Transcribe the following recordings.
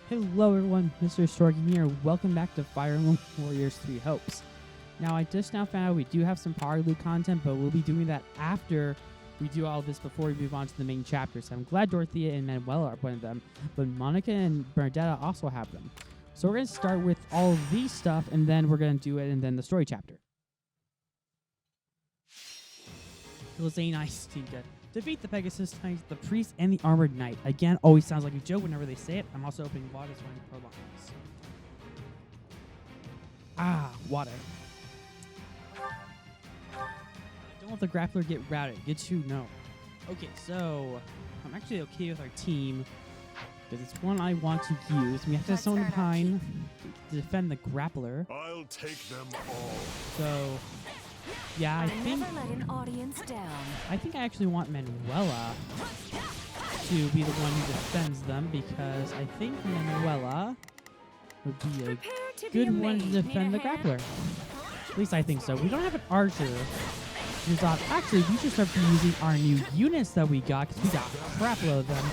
Hello everyone, Mr. Storky here. Welcome back to Fire Emblem Warriors 3 Hopes. Now, I just now found out we do have some Power Loop content, but we'll be doing that after we do all this before we move on to the main chapter. So I'm glad Dorothea and Manuela are one of them, but Monica and Bernadetta also have them. So we're going to start with all of these stuff, and then we're going to do it, and then the story chapter. Lizane Ice Team Dead. Defeat the Pegasus Knights, the Priest, and the Armored Knight. Again, always sounds like a joke whenever they say it. I'm also opening water so I can prolongs. Water. Don't let the grappler get routed. Good to know. Okay, so I'm actually okay with our team because it's one I want to use. We have to have someone behind to defend the grappler. I'll take them all. So yeah, I think I actually want Manuela to be the one who defends them because I think Manuela would be a good one to defend the grappler. At least I think so. We don't have an archer. We thought actually we should start using our new units that we got because we got a crap load of them.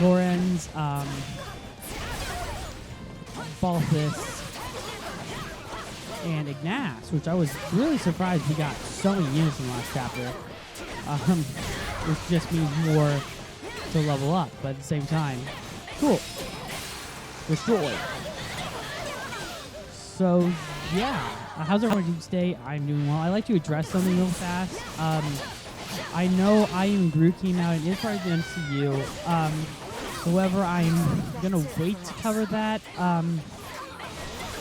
Lorenz, Balthus, and Ignace, which I was really surprised we got so many units in the last chapter. Which just means more to level up, but at the same time, cool. Destroy. So, yeah. How's everyone doing today? I'm doing well. I like to address something real fast. I know I Am Groot came out and is part of the MCU. However, I'm gonna wait to cover that.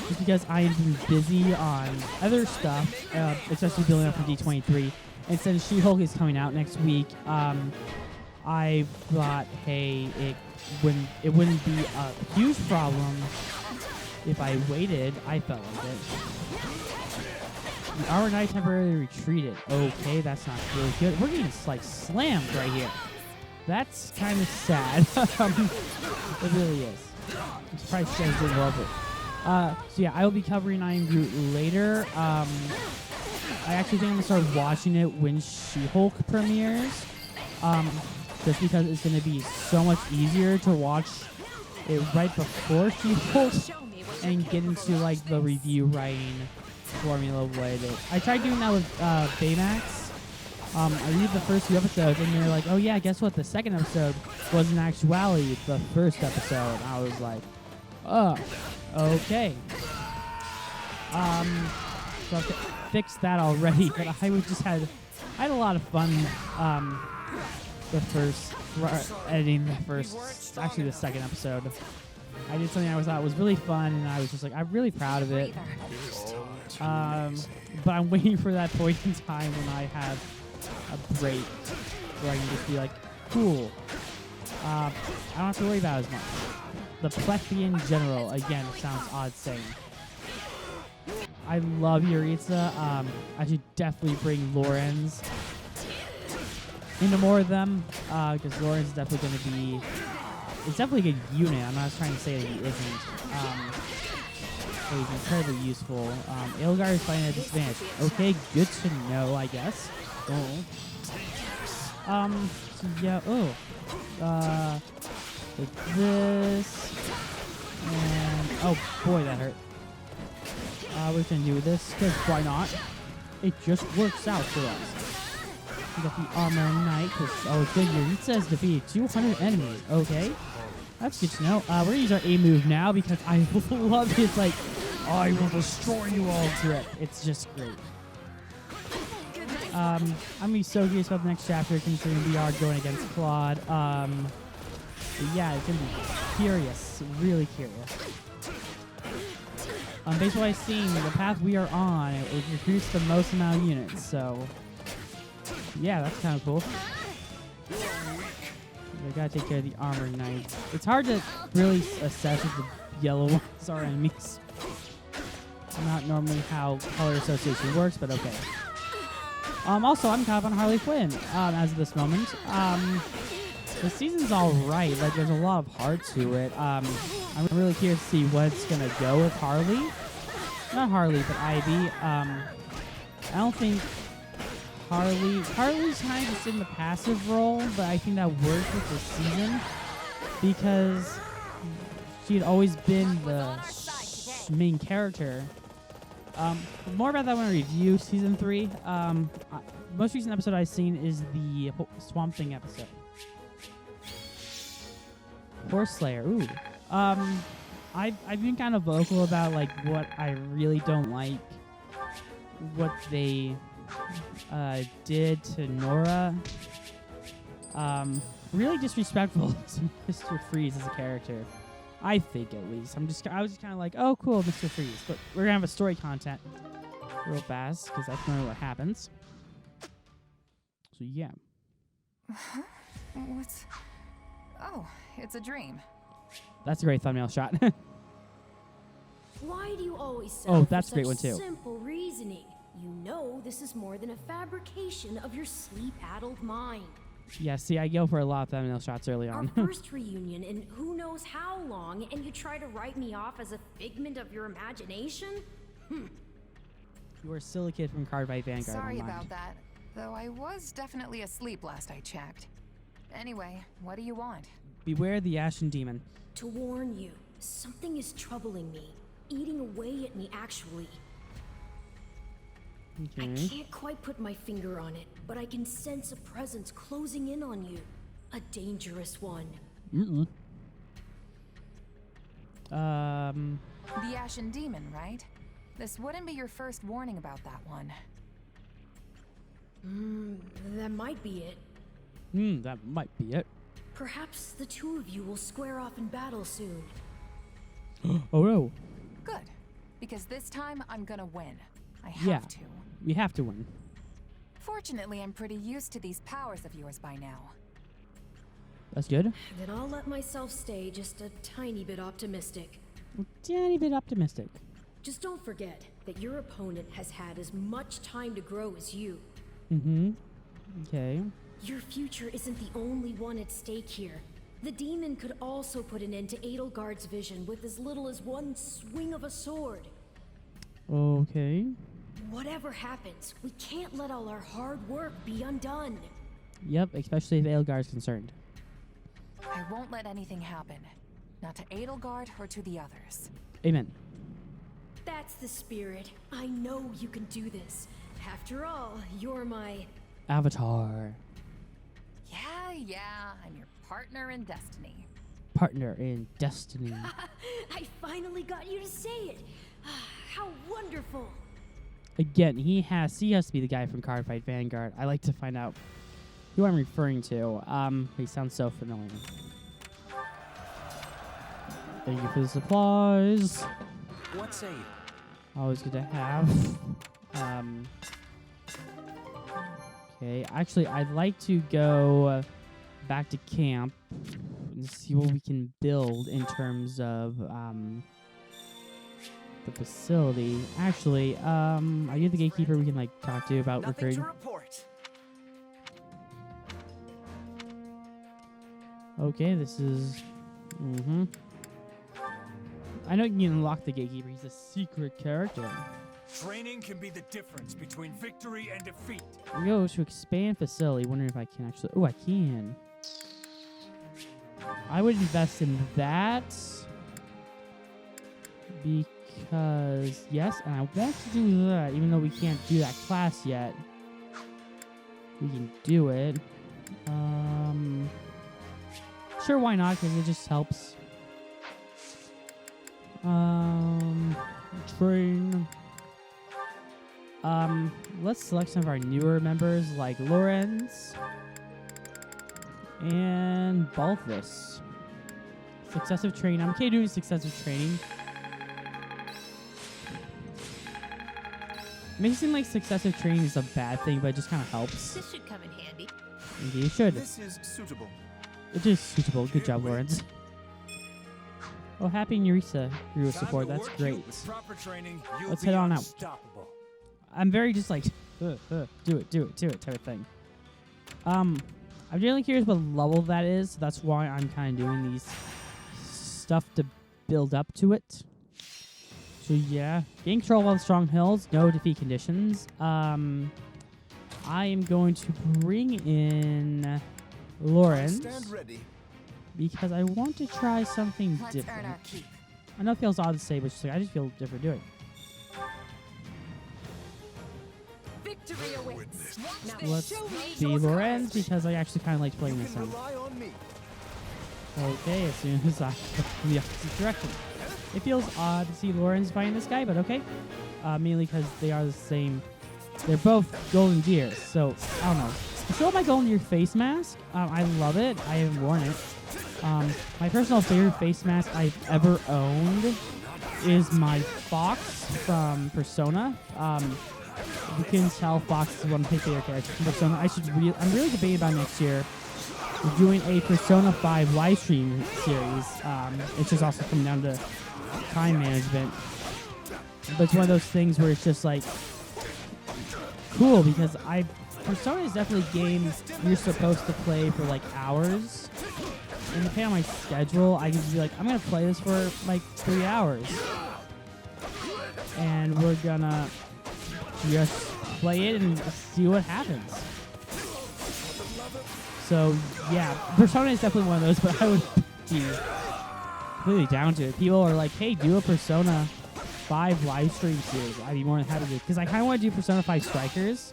Just because I have been busy on other stuff, especially building up for D23. And since She-Hulk is coming out next week, I thought, hey, it wouldn't be a huge problem if I waited. I felt like it. The Armored Knight temporarily retreated. Okay, that's not really good. We're getting like slammed right here. That's kind of sad. It really is. I'm surprised you guys didn't love it. So yeah, I will be covering I Am Groot later. I actually think I'm gonna start watching it when She-Hulk premieres. Just because it's gonna be so much easier to watch it right before She-Hulk and get into like the review writing formula with it. I tried doing that with Baymax. I read the first few episodes and they're like, oh yeah, guess what? The second episode was in actuality the first episode. And I was like, oh, okay. So I've fixed that already, but I had a lot of fun editing the second episode. I did something I thought was really fun and I was just like, I'm really proud of it. But I'm waiting for that point in time when I have a break where I can just be like, cool. I don't have to worry about it as much. The pletheian general, again, it sounds odd saying. I love Yuritsa. I should definitely bring Lorenz into more of them, because Lorenz is definitely going to be, it's definitely a good unit. I'm not trying to say that he isn't. But he's incredibly useful. Ilgar is fighting at a disadvantage. Okay, good to know, I guess. Oh. So yeah, like this, and oh boy, that hurt. We're gonna do this, because why not? It just works out for us. We got the Armor Knight, because, good, Yuritsa has defeated 200 enemies, okay. That's good to know. We're gonna use our A move now, because I love his, like, I will destroy you all drip. It's just great. I'm gonna be so curious about the next chapter considering we are going against Claude. But yeah, it's gonna be curious, really curious. Based on what I've seen, the path we are on, it recruits the most amount of units, so yeah, that's kind of cool. I gotta take care of the Armor Knight. It's hard to really assess if the yellow ones are enemies. Not normally how color association works, but okay. Also, I'm caught up on Harley Quinn as of this moment. The season's alright. Like, there's a lot of heart to it. I'm really curious to see what's gonna go with Harley. Not Harley, but Ivy. I don't think Carly. Carly's kind of just in the passive role, but I think that worked with the season because she had always been the main character. More about that when I review season 3. Most recent episode I've seen is the Swamp Thing episode. Horse Slayer. Ooh. I've been kind of vocal about like what I really don't like, what they did to Nora. Really disrespectful to Mr. Freeze as a character. I think, at least. I was just kind of like, oh, cool, Mr. Freeze. But we're gonna have a story content real fast because that's normally what happens. So yeah. What's? Oh, it's a dream. That's a great thumbnail shot. Why do you always Oh, settle that's a for great one, such too. simple reasoning? You know this is more than a fabrication of your sleep-addled mind. Yeah, see, I go for a lot of thumbnail shots early Our on. first reunion in who knows how long, and you try to write me off as a figment of your imagination? You were still a kid from Cardfight Vanguard. Sorry never mind. about that. Though I was definitely asleep last I checked. Anyway, what do you want? Beware the Ashen Demon. To warn you, something is troubling me. Eating away at me, actually. I Okay. can't quite put my finger on it, but I can sense a presence closing in on you. A dangerous one. Mm-mm. The Ashen Demon, right? This wouldn't be your first warning about that one. That might be it. That might be it. Perhaps the two of you will square off in battle soon. Oh no. Good. Because this time I'm gonna win. I Yeah. have to. We have to win. Fortunately, I'm pretty used to these powers of yours by now. That's good. Then I'll let myself stay just a tiny bit optimistic. A tiny bit optimistic. Just don't forget that your opponent has had as much time to grow as you. Mm-hmm. Okay. Your future isn't the only one at stake here. The demon could also put an end to Edelgard's vision with as little as one swing of a sword. Okay. Whatever happens, we can't let all our hard work be undone. Yep, especially if Edelgard is concerned. I won't let anything happen. Not to Edelgard or to the others. Amen. That's the spirit. I know you can do this. After all, you're my... Avatar. Yeah, I'm your partner in destiny. Partner in destiny. I finally got you to say it. How wonderful. Again, he has to be the guy from Cardfight Vanguard. I like to find out who I'm referring to. He sounds so familiar. Thank you for the supplies. What say you? Always good to have. Okay, actually, I'd like to go back to camp and see what we can build in terms of the facility. Actually, are you the gatekeeper we can like talk to about Nothing recruiting? to report. Okay, this is. I know you can unlock the gatekeeper. He's a secret character. Training can be the difference between victory and defeat. We go to expand facility. Wondering if I can actually. Oh, I can. I would invest in that because yes, and I want to do that. Even though we can't do that class yet, we can do it. Sure, why not? Because it just helps. Train. Let's select some of our newer members like Lorenz and Balthus. Successive training. I'm okay doing successive training. Makes it seem like successive training is a bad thing, but it just kind of helps. This should come in handy. Indeed, it should. This is suitable. It is suitable. Good job, Lorenz. Oh, happy Nerissa grew with support. That's great. With proper training, Let's head on out. Unstoppable. I'm very just like, do it type of thing. I'm really curious what level that is. So that's why I'm kind of doing these stuff to build up to it. So yeah, gain control of strong hills, no defeat conditions. I am going to bring in Lawrence Stand ready. because I want to try something Let's earn different. our keep. I know it feels odd to say, but it's just like, I just feel different doing it. Victory awaits. Let's be Lorenz because I actually kind of like playing You this can one. rely on me. Okay, as soon as I go in the opposite direction. It feels odd to see Lorenz fighting this guy, but okay. Mainly because they are the same. They're both golden deers, so I don't know. I still have my golden deer face mask. I love it. I haven't worn it. My personal favorite face mask I've ever owned is my Fox from Persona. If you can tell, Fox is one of my favorite characters from Persona. I'm really debating about next year. We're doing a Persona 5 live stream series. It's just also coming down to time management. But it's one of those things where it's just like cool because Persona is definitely a game you're supposed to play for like hours. And depending on my schedule, I can just be like, I'm gonna play this for like 3 hours. And we're gonna just play it and see what happens. So yeah, Persona is definitely one of those, but I would be completely down to it. People are like, hey, do a Persona 5 live stream series. I'd be more than happy to, because I kind of want to do Persona 5 Strikers.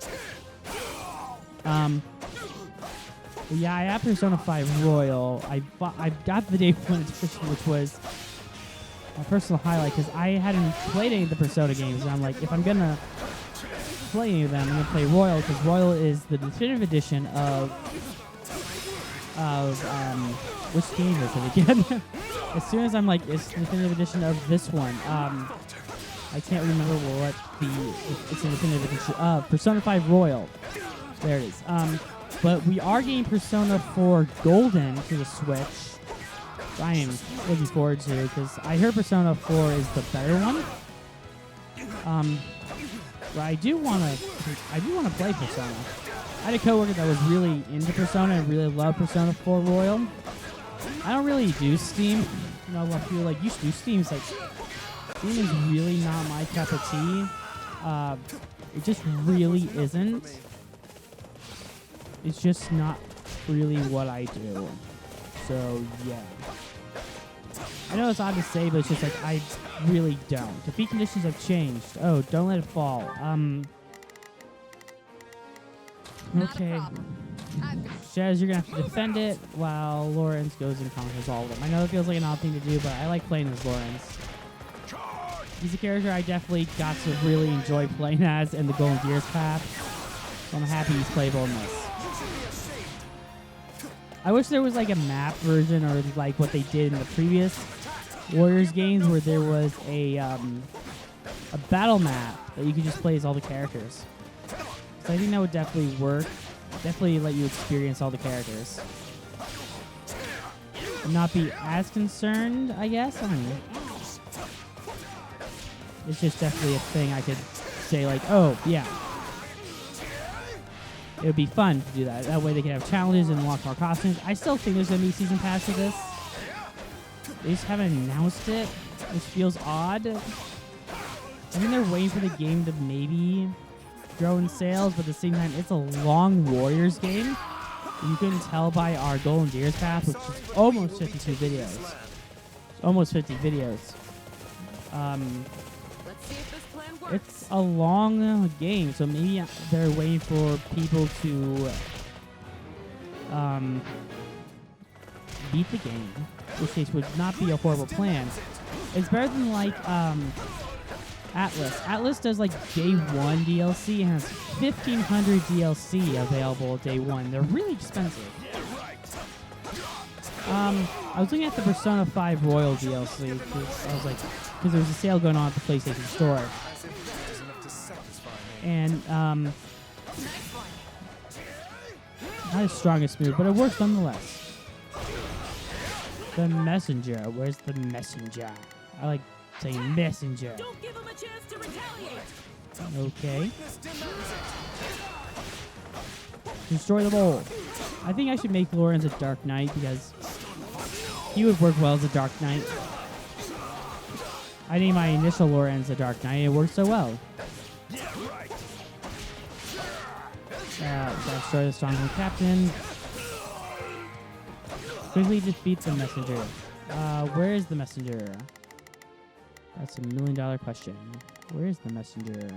Yeah, I have Persona 5 Royal. I got the day one edition, which was my personal highlight, because I hadn't played any of the Persona games, and I'm like, if I'm gonna play any of them, I'm gonna play Royal, because Royal is the definitive edition of which game is it again? As soon as I'm like, it's the definitive edition of this one. I can't remember what it's the definitive edition of Persona 5 Royal. There it is. But we are getting Persona 4 Golden to the Switch. I am looking forward to it because I heard Persona 4 is the better one. But I do want to play Persona. I had a coworker that was really into Persona and really loved Persona 4 Royal. I don't really do Steam. You know, a lot of people are like, you should do Steam. It's like, Steam is really not my cup of tea. It just really isn't. It's just not really what I do. So, yeah. I know it's odd to say, but it's just like, I really don't. Defeat conditions have changed. Oh, don't let it fall. Okay. Shaz, you're gonna have to defend it while Lawrence goes and conquers all of them. I know it feels like an odd thing to do, but I like playing as Lawrence. He's a character I definitely got to really enjoy playing as in the Golden Gears path. So I'm happy he's playable in this. I wish there was like a map version or like what they did in the previous Warriors games where there was a battle map that you could just play as all the characters. So I think that would definitely work. Definitely let you experience all the characters. And not be as concerned, I guess. I don't know. It's just definitely a thing I could say like, oh, yeah. It would be fun to do that. That way they can have challenges and unlock more costumes. I still think there's going to be a season pass for this. They just haven't announced it, which feels odd. I think they're waiting for the game to maybe grow in sales, but at the same time, it's a long Warriors game. You can tell by our Golden Gears path, which is almost 52 videos. It's almost 50 videos. Let's see if this plan works. It's a long game, so maybe they're waiting for people to beat the game, which would not be a horrible plan. It's better than like Atlas. Atlas does like day one DLC and has 1,500 DLC available day one. They're really expensive. I was looking at the Persona 5 Royal DLC because there was a sale going on at the PlayStation Store. And not as strong as smooth, but it works nonetheless. The messenger. Where's the messenger? I like saying messenger. Don't give him a chance to retaliate. Okay. Destroy the bowl. I think I should make Lawrence a Dark Knight because he would work well as a Dark Knight. I named my initial Lawrence a Dark Knight. It worked so well. destroy the stronghold captain. Quickly defeat the messenger. Where is the messenger? That's $1 million question. Where is the messenger?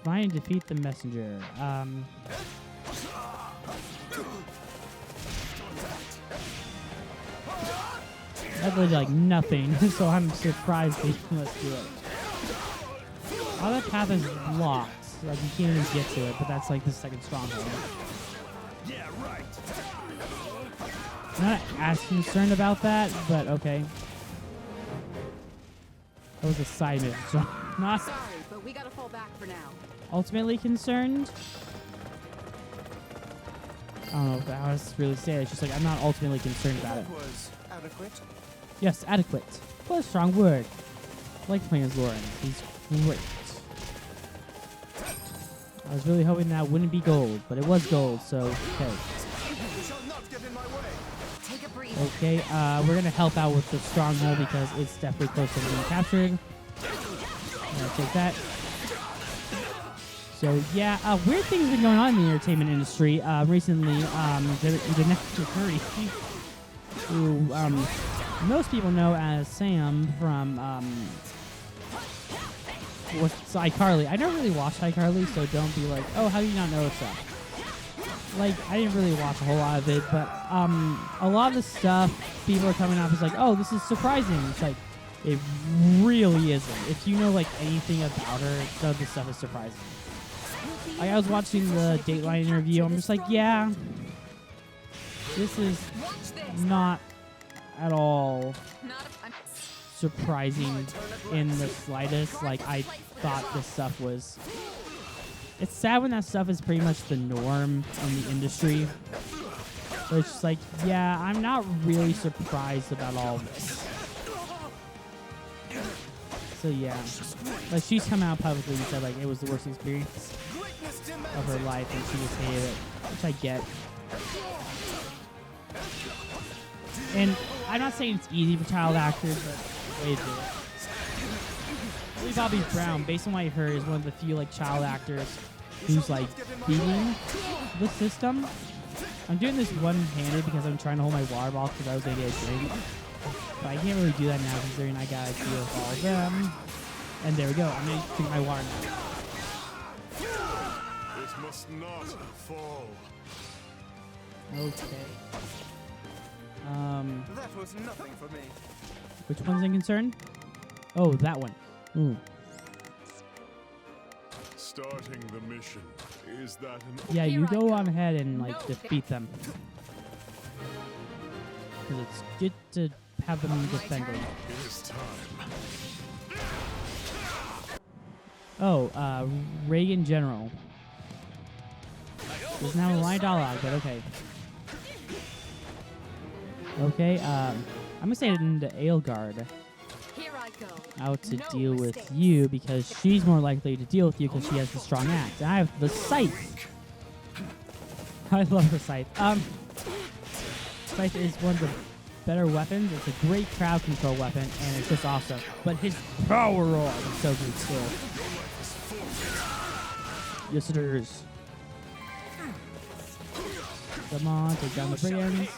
Find and defeat the messenger. That did like nothing, so I'm surprised they let's do it. All that path is blocked. Like you can't even get to it, but that's like the second stronghold. Yeah, right. I'm not as concerned about that, but okay. That was a side mission, so not Sorry, but we gotta fall back for now. ultimately concerned. I don't know if that was really say it. It's just like I'm not ultimately concerned about it. That was adequate. Yes, adequate. What a strong word. I like playing as Lauren. He's great. I was really hoping that wouldn't be gold, but it was gold, so okay. You shall not get in my way. Take a breathe. Okay, we're gonna help out with the stronghold because it's definitely close to being captured. Take that. So yeah, weird things have been going on in the entertainment industry recently. The next Curry, who most people know as Sam from what's iCarly. I never really watched iCarly, so don't be like, oh, how do you not know stuff? Like, I didn't really watch a whole lot of it, but a lot of the stuff people are coming off as like, oh, this is surprising. It's like, it really isn't. If you know like anything about her, none of this stuff is surprising. Like, I was watching the Dateline interview, I'm just like, yeah, this is not at all surprising in the slightest. Like, I thought this stuff was... It's sad when that stuff is pretty much the norm in the industry. So it's just like, yeah, I'm not really surprised about all this. So yeah, like she's come out publicly and said like it was the worst experience of her life and she just hated it, which I get. And I'm not saying it's easy for child actors, but they do it. Millie Bobby Brown, based on what I heard, is one of the few like child actors who's like beating the system. I'm doing this one-handed because I'm trying to hold my water bottle because I was gonna get a drink. But I can't really do that now considering I gotta deal with all of them. And there we go. I'm gonna drink my water now. It must not fall. Okay. That was nothing for me. Which one's in concern? Oh, that one. Ooh. Starting the mission. Is that an Yeah, you go on ahead and like defeat them. Because it's good to have them defended. It is time. Oh, Reagan General. There's now a line dialogue, but okay. Okay, I'm gonna say it into Aelgard Here I go. out to No deal with mistakes. you because she's more likely to deal with you because she has the strong axe. And I have the scythe. I love the scythe. Scythe is one of the better weapons. It's a great crowd control weapon, and it's just awesome. But his power roll is so good too. Yes, it is. Come on, take down the brigands.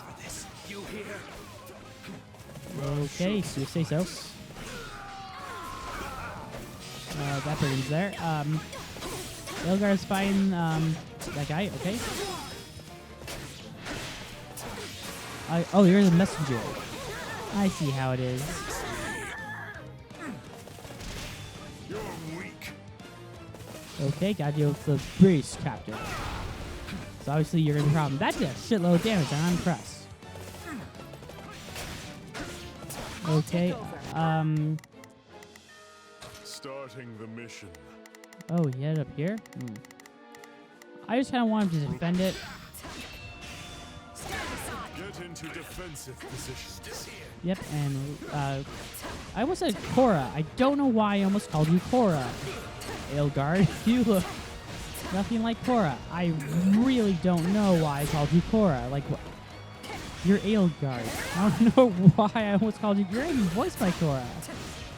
Okay, so you say so. That brigand's there. Aelgard's fighting that guy. Okay. Oh, you're the messenger. I see how it is. You're weak. Okay, gotta deal with the beast captain. So obviously you're gonna be a problem. That did a shitload of damage, and I'm impressed. Okay, Starting the mission. oh, he headed up here? I just kinda want him to defend it. Get into defensive positions. Yep, and I almost said Korra. I don't know why I almost called you Korra. Aelgard, you look nothing like Korra. I really don't know why I called you Korra. Like, you're Aelgard. I don't know why I almost called you. You're even voiced by Korra.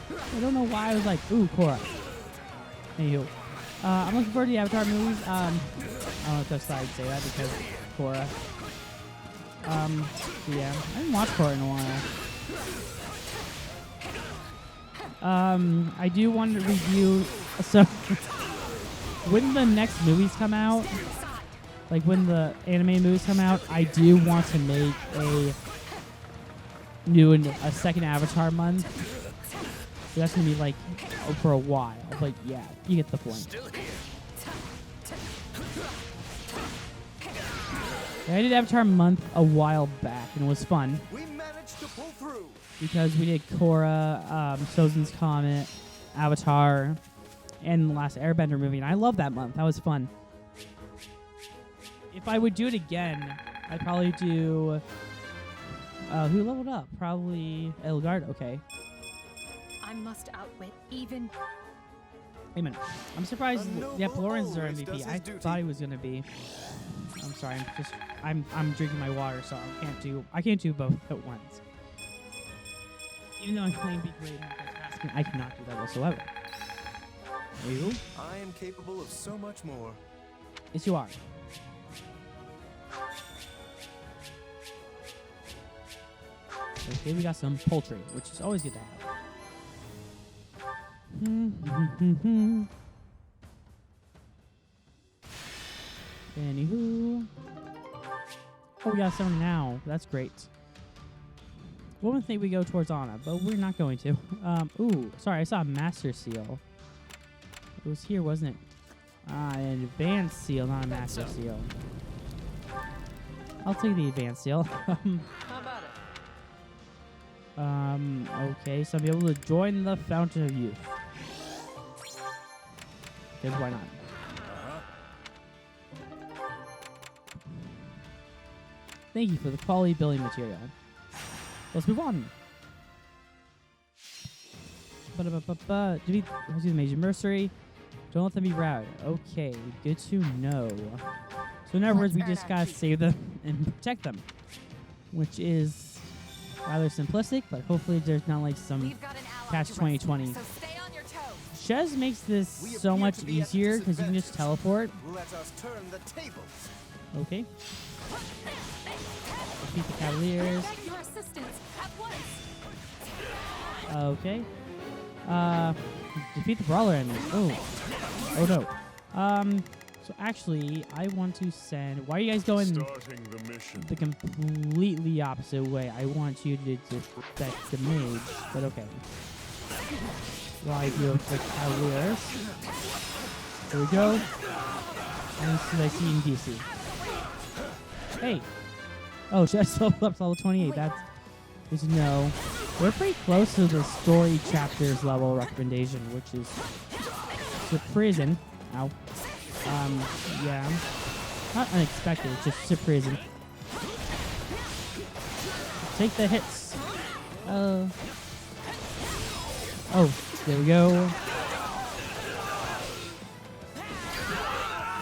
I don't know why I was like, ooh, Korra. Anywho, I'm looking forward to the Avatar movies. I don't know if that's I'd say that because Korra. Yeah, I haven't watched Korra in a while. I do want to review. So, when the next movies come out, like when the anime movies come out, I do want to make a second Avatar month. So that's gonna be like for a while, but yeah, you get the point. Yeah, I did Avatar month a while back, and it was fun. We managed to pull through. Because we did Korra, Sozin's Comet, Avatar, and the last Airbender movie, and I love that month. That was fun. If I would do it again, I'd probably do... who leveled up? Probably Edelgard? Okay. I must outwit even. Wait a minute. I'm surprised. A noble Yeah, Florence is our always MVP. does I his duty. thought he was gonna be. I'm sorry. I'm drinking my water, so I can't do both at once. Even though I'm playing Be Great and multitasking, I cannot do that whatsoever. You? I am capable of so much more. Yes, you are. Okay, we got some poultry, which is always good to have. Anywho. Oh, we got someone now. That's great. One would think we go towards Anna, but we're not going to. Ooh, sorry, I saw a Master Seal. It was here, wasn't it? An Advanced Seal, not a Master Seal. I'll take the Advanced Seal. How about it? Okay, so I'll be able to join the Fountain of Youth. Because why not? Thank you for the quality building material. Let's move on. Defeat the Major Mercenary. Don't let them be routed. Okay, good to know. So in other words, we just gotta save them and protect them. Which is rather simplistic, but hopefully there's not like some We've got an ally patch to 2020. rescue, so stay on your toes. Shez makes this We so appear much to be at easier because you can just disadvantage. teleport. Let us turn the tables. Okay. Defeat the Cavaliers. Beg your assistance at once. Okay. Defeat the Brawler enemy. Oh. Oh no. So actually, I want to send... Why are you guys going Starting the mission. the completely opposite way? I want you to defect the mage, but okay. Well, I deal with the Cavaliers. Here we go. And this is I see in DC. Hey! Oh, should I still up to level 28? That's... Is no. We're pretty close to the story chapters level recommendation, which is the prison. Ow. Yeah. Not unexpected, it's just to prison. Take the hits. Oh, there we go.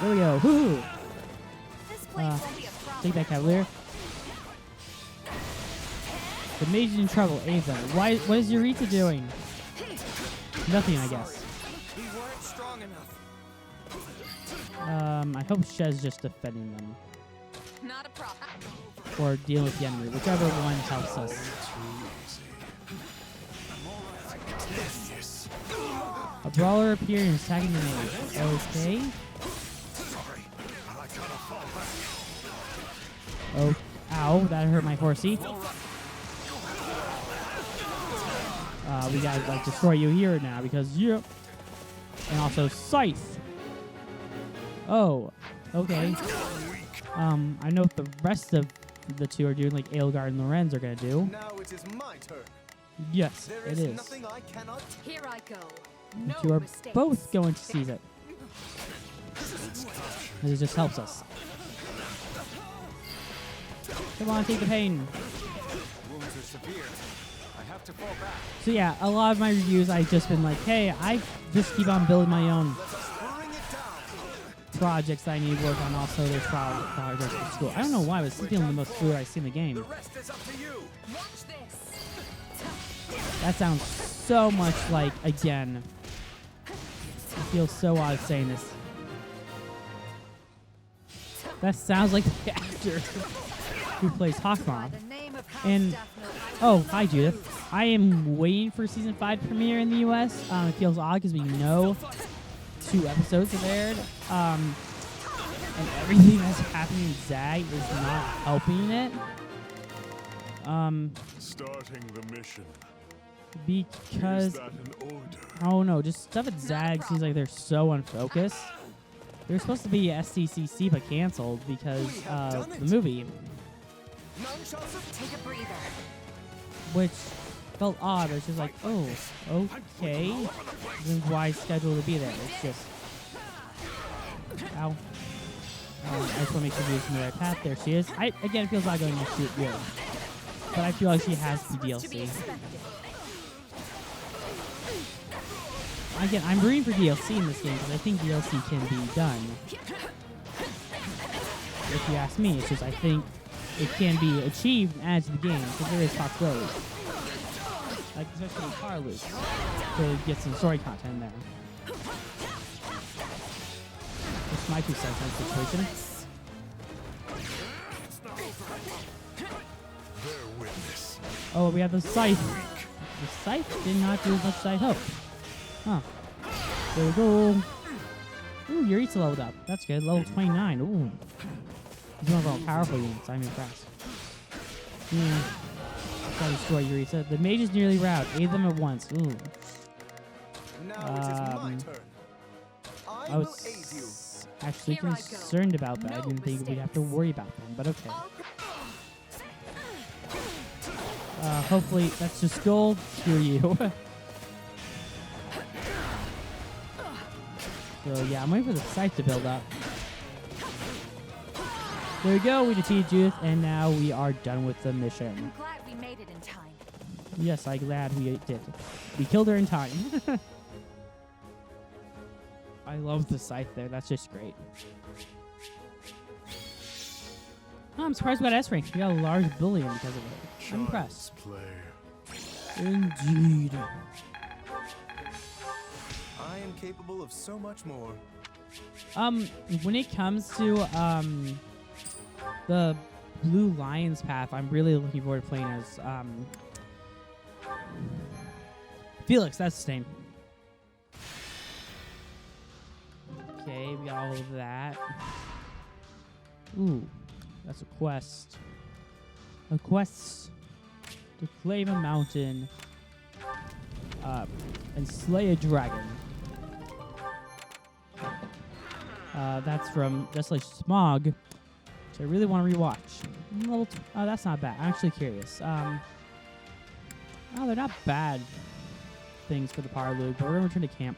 There we go. Woohoo! This place won't be a problem. Take that, Cavalier. The mage is in trouble. Ava. What is Eureka doing? Nothing, I guess. We weren't strong enough. I hope Shez just defending them. Not a problem. Or dealing with the enemy. Whichever one helps us. A brawler appeared and is attacking the mage. Okay. Oh, ow, that hurt my horsey. We gotta like destroy you here now because you. And also Scythe. Oh, okay. I know what the rest of the two are doing, like Aelgard and Lorenz are gonna do. Now it is my turn. Yes, There it is is. nothing I cannot. Here I go. You No are mistakes. both going to seize it. It just helps us. Come on, take the pain. Wounds are severe. I have to fall back. So yeah, a lot of my reviews, I've just been like, hey, I just keep on building my own Let us bring it down. projects that I need to work on. Also, there's projects for school. I don't know why, but it's feeling the most fluid I see in the game. The rest is up to you. Watch this. That sounds so much like, again, feels so odd saying this. That sounds like the actor who plays Hawkmon. And oh, hi Judith. I am waiting for season 5 premiere in the U.S. It feels odd because we know 2 episodes have aired, and everything that's happening in Zag is not helping it. Starting the mission. Because Is that an order? oh no, just stuff at Zag seems like they're so unfocused. They're supposed to be SDCC but canceled because of the movie, Take a breather. which felt odd. It's just like, oh, okay. Then why schedule to be there? It's just, ow. I just want to make sure she's in the right path. There she is. Again, it feels like going to shoot good, but I feel like she has to be DLC. Again, I'm rooting for DLC in this game because I think DLC can be done. If you ask me, it's just I think it can be achieved and added to the game because there is possibilities. Like especially with car loops, to get some story content in there. This might be some kind of situation. Oh, we have the scythe. The scythe did not do as much as I hoped. Huh. There we go. Ooh, Yuritsa leveled up. That's good. Level 29. Ooh. He's one of our powerful units. I'm impressed. Gotta destroy Yuritsa. The mage is nearly routed. Aid them at once. Ooh. Now it is my turn. I was actually concerned about that. I didn't think we'd have to worry about them, but okay. Hopefully that's just gold. Screw you. So yeah, I'm waiting for the scythe to build up. There we go, we defeated Judith, and now we are done with the mission. I'm glad we made it in time. Yes, I'm glad we did. We killed her in time. I love the scythe there, that's just great. Oh, I'm surprised we got S rank. We got a large bullion because of it. I'm impressed. Indeed. I am capable of so much more. When it comes to the Blue Lions path, I'm really looking forward to playing as Felix. That's his name. Okay, we got all of that. Ooh, that's a quest. A quest to claim a mountain and slay a dragon. That's from Desolation Smog, which I really want to rewatch. Oh, that's not bad. I'm actually curious. Oh, they're not bad things for the power loop, but we're going to return to camp.